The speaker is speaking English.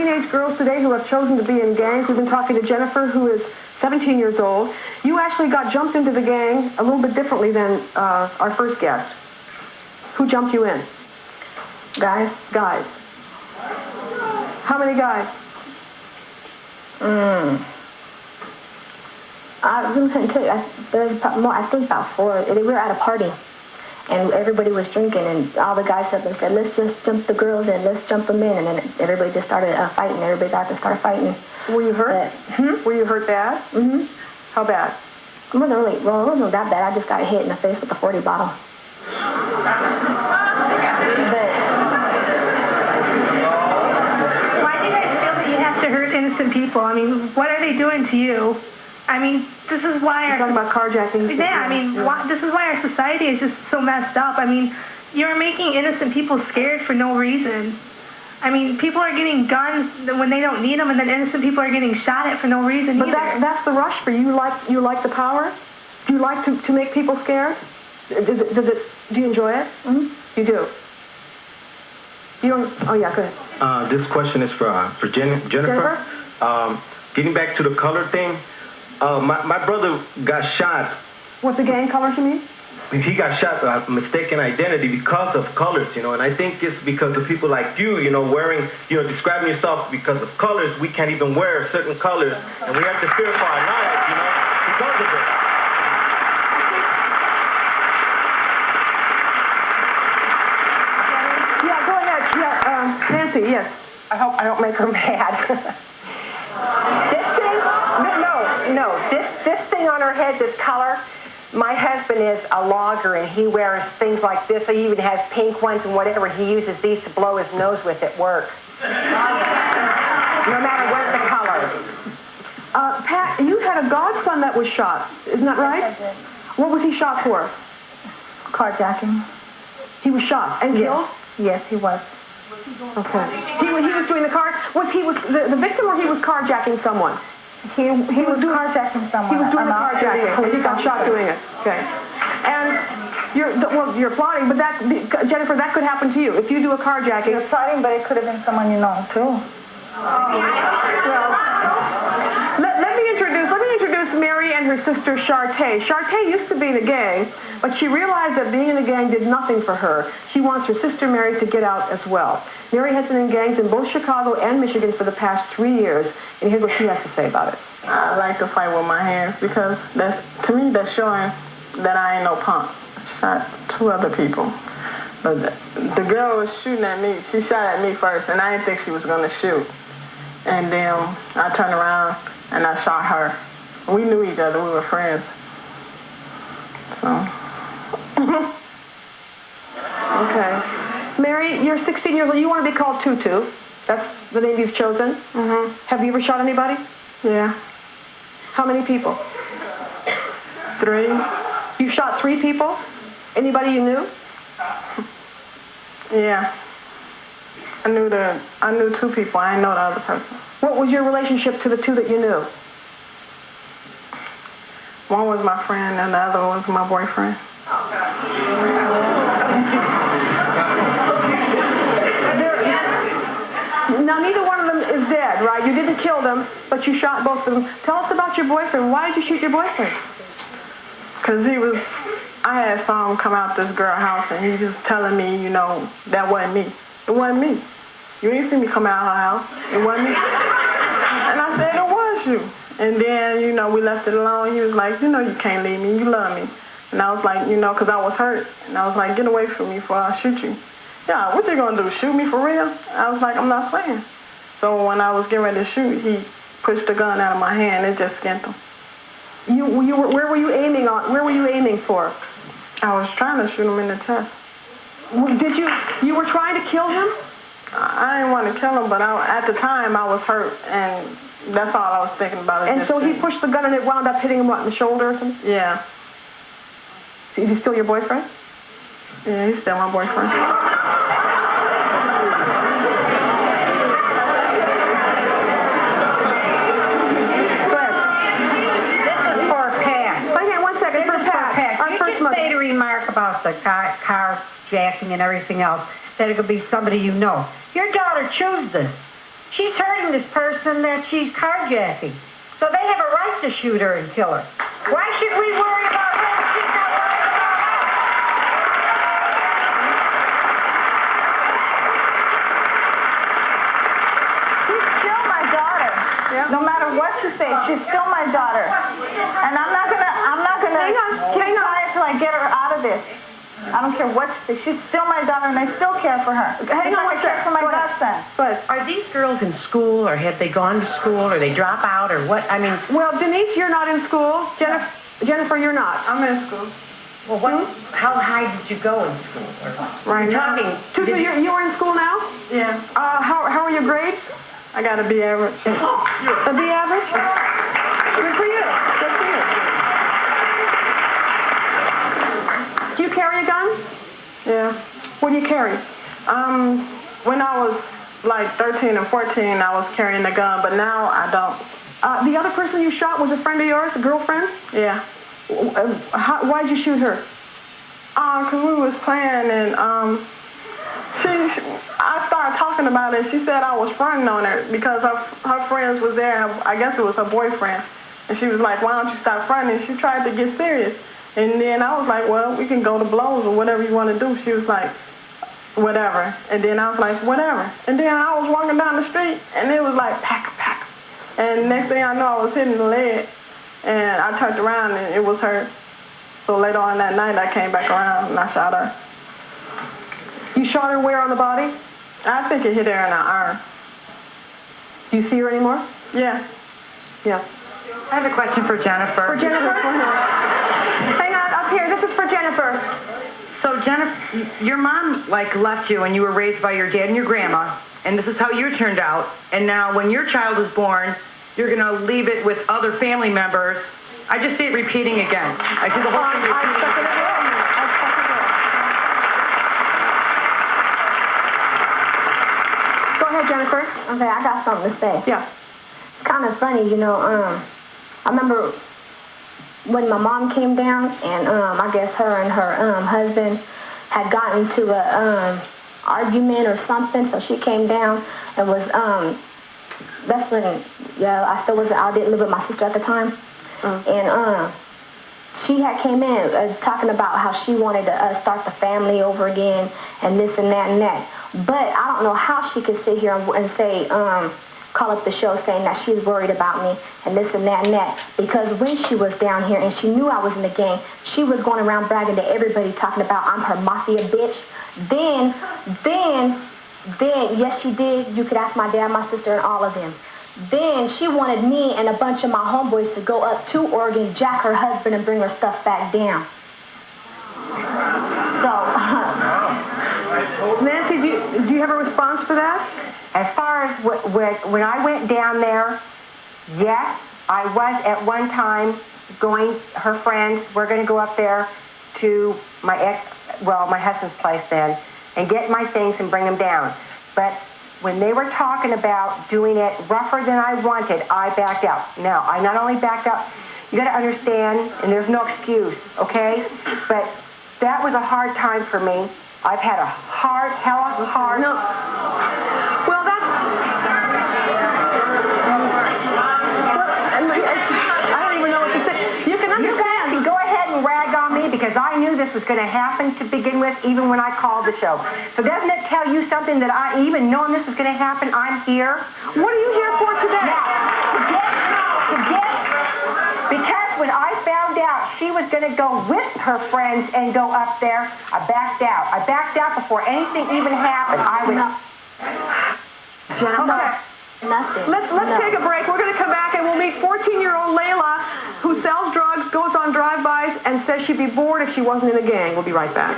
teenage girls today who have chosen to be in gangs. We've been talking to Jennifer, who is 17 years old. You actually got jumped into the gang a little bit differently than our first guest. Who jumped you in? Guys. Guys. How many guys? I couldn't tell you. There's more. I think about 4. We were at a party, and everybody was drinking, and all the guys up and said, "Let's just jump the girls in. Let's jump them in." And then everybody just started fighting. Everybody got to start fighting. Were you hurt? Were you hurt bad? Mm-hmm. How bad? It wasn't that bad. I just got hit in the face with a 40 bottle. Why do you guys feel that you have to hurt innocent people? I mean, what are they doing to you? I mean, this is why You're talking about carjacking. Yeah, I mean, this is why our society is just so messed up. I mean, you're making innocent people scared for no reason. I mean, people are getting guns when they don't need them, and then innocent people are getting shot at for no reason But either. that's the rush for you. You like the power? Do you like to make people scared? Do you enjoy it? Mm-hmm. You do. You don't. Oh yeah, go ahead. This question is for Jennifer. Getting back to the color thing, my brother got shot. What, the gang colors, you mean? He got shot, mistaken identity because of colors, and I think it's because of people like you, wearing, describing yourself because of colors. We can't even wear certain colors, and we have to fear for our lives, because of it. Yeah, go ahead. Yeah, Nancy, yes. I hope I don't make her mad. This thing, this thing on her head, this color. My husband is a logger, and he wears things like this. He even has pink ones and whatever. He uses these to blow his nose with at work. No matter what the color. Pat, you had a godson that was shot. Isn't that right? Yes, I did. What was he shot for? Carjacking. He was shot and killed? Yes, he was. Okay. He was doing the car. Was he the victim, or he was carjacking someone? He was carjacking someone. He was doing the carjacking. He got shot doing it. Okay. And you're plotting, but Jennifer, that could happen to you if you do a carjacking. You're plotting, but it could have been someone you know too. Well, let me introduce Mary and her sister Shartae. Shartae used to be in a gang, but she realized that being in a gang did nothing for her. She wants her sister Mary to get out as well. Mary has been in gangs in both Chicago and Michigan for the past 3 years, and here's what she has to say about it. I like to fight with my hands because to me that's showing that I ain't no punk. I shot 2 other people. But the girl was shooting at me. She shot at me first, and I didn't think she was going to shoot. And then I turned around and I shot her. We knew each other. We were friends. So. Okay. Mary, you're 16 years old. You want to be called Tutu. That's the name you've chosen? Mm-hmm. Have you ever shot anybody? Yeah. How many people? 3. You shot 3 people? Anybody you knew? Yeah. I knew 2 people. I didn't know the other person. What was your relationship to the 2 that you knew? One was my friend and the other was my boyfriend. Now, neither one of them is dead, right? You didn't kill them, but you shot both of them. Tell us about your boyfriend. Why did you shoot your boyfriend? Because I had saw him come out this girl's house, and he was telling me, that wasn't me. It wasn't me. You didn't see me come out of her house. It wasn't me. And I said, it was you. And then, we left it alone. He was like, you can't leave me. You love me. And I was like, because I was hurt. And I was like, get away from me before I shoot you. Yeah, what you gonna do, shoot me for real? I was like, I'm not playing. So when I was getting ready to shoot, he pushed the gun out of my hand. It just skinned him. Where were you aiming on? Where were you aiming for? I was trying to shoot him in the chest. You were trying to kill him? I didn't want to kill him, but at the time I was hurt, and that's all I was thinking about. And so he pushed the gun and it wound up hitting him, in the shoulder or something? Yeah. Is he still your boyfriend? Yeah, he's still my boyfriend. Made a remark about the carjacking and everything else, that it could be somebody you know. Your daughter chose this. She's hurting this person that she's carjacking. So they have a right to shoot her and kill her. Why should we worry about her if she's not worried about us? She's still my daughter. Yeah. No matter what you say, she's still my daughter. And I'm not gonna Hang on. until I get her out of this. I don't care what she says. She's still my daughter, and I still care for her. Hang on I one care sec. for my Go ahead. godson. But, Are these girls in school, or have they gone to school, or they drop out, or what? I mean, well, Denise, you're not in school. Jennifer, you're not. I'm in school. well, what? How high did you go in school? Right You're now. talking. So you're in school now? Yeah. How are your grades? I got to be average. A B average? Good for you. Good for you. Do you carry a gun? Yeah. What do you carry? When I was like 13 and 14, I was carrying a gun, but now I don't. The other person you shot was a friend of yours, a girlfriend? Yeah. Why'd you shoot her? Cause we was playing and I started talking about it. She said I was fronting on her because her friends was there. I guess it was her boyfriend, and she was like, "Why don't you stop fronting?" She tried to get serious, and then I was like, "Well, we can go to blows or whatever you want to do." She was like, "Whatever," and then I was like, "Whatever," and then I was walking down the street, and it was like pack, and next thing I know, I was hitting the leg, and I turned around and it was her. So later on that night, I came back around and I shot her. You shot her where on the body? I think it hit her in the arm. Do you see her anymore? Yeah. Yeah. I have a question for Jennifer. For Jennifer? Hang on, up here. This is for Jennifer. So Jennifer, your mom left you and you were raised by your dad and your grandma, and this is how you turned out. And now when your child is born, you're gonna leave it with other family members. I just see it repeating again. I see the whole thing repeating again. Go ahead, Jennifer. Okay, I got something to say. Yeah. It's kind of funny, I remember when my mom came down, and I guess her and her husband had gotten to a argument or something, so she came down and was that's when I didn't live with my sister at the time, and she had came in talking about how she wanted to start the family over again and this and that and that. But I don't know how she could sit here and say, call up the show saying that she's worried about me and this and that and that. Because when she was down here and she knew I was in the gang, she was going around bragging to everybody talking about I'm her mafia bitch. Then, yes she did. You could ask my dad, my sister, and all of them. Then she wanted me and a bunch of my homeboys to go up to Oregon, jack her husband, and bring her stuff back down. So, Nancy, do you have a response for that? As far as when I went down there, yes, I was at one time going, her friends, we're going to go up there to my husband's place then, and get my things and bring them down. But when they were talking about doing it rougher than I wanted, I backed out. Now, I not only backed out, you got to understand, and there's no excuse, okay? But that was a hard time for me. I've had a hard. No. Well, that's. I don't even know what to say. You can understand. You guys can go ahead and rag on me because I knew this was going to happen to begin with, even when I called the show. So doesn't it tell you something that I, even knowing this was going to happen, I'm here? What are you here for today? Because when I found out she was going to go with her friends and go up there, I backed out. I backed out before anything even happened. I was... Okay. nothing. Let's take a break. We're going to come back and we'll meet 14-year-old Layla, who sells drugs, goes on drive-bys, and says she'd be bored if she wasn't in a gang. We'll be right back.